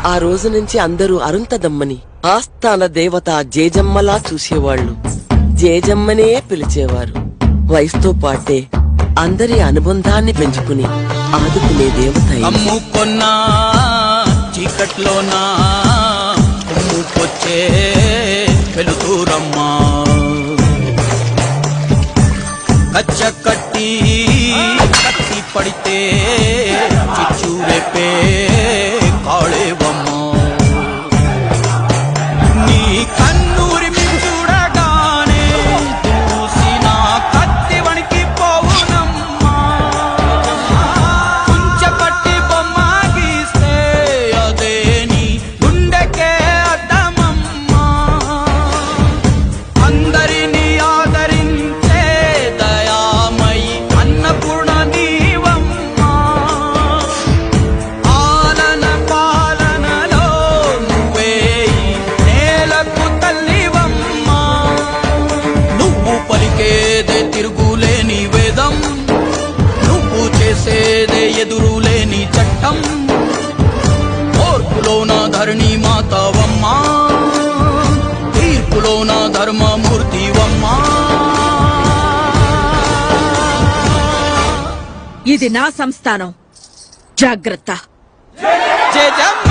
ఆ రోజు నుంచి అందరూ అరుంతదమ్మని ఆస్థాన దేవత జేజమ్మలా చూసేవాళ్లు. జేజమ్మనే పిలిచేవారు. వయసుతో పాటే అందరి అనుబంధాన్ని పెంచుకుని ఆదుకునే దేవత. అమ్ముకొన్నా చీకట్లోనా కొమ్ముకొచ్చే వెలుతురమ్మా, కచ్చ కట్టి కత్తి పడితే చిచ్చూరేపే కాళేవమ్మా. నీ కన్నూరి చూడగానే చూసిన కత్తి వణికి పోవునమ్మా, కుంచెపట్టి బొమ్మ గీస్తే అదే నీ గుండెకే అద్దమమ్మా. అందరినీ ఆదరించే దయామయి అన్నపూర్ణ నీవమ్మా. ఆలన పాలనలో నువ్వే నేలకు తల్లివమ్మా. నువ్వు పలికేదే తిరుగులేని వేదం, నువ్వు చేసేదే ఎదురులేని చట్టం. ఓర్పులోన ధరణి మాతవమ్మా, తీర్పులోన ధర్మమూర్తివమ్మా. ఇది నా సంస్థానం, జాగ్రత్త. జయజమ్మ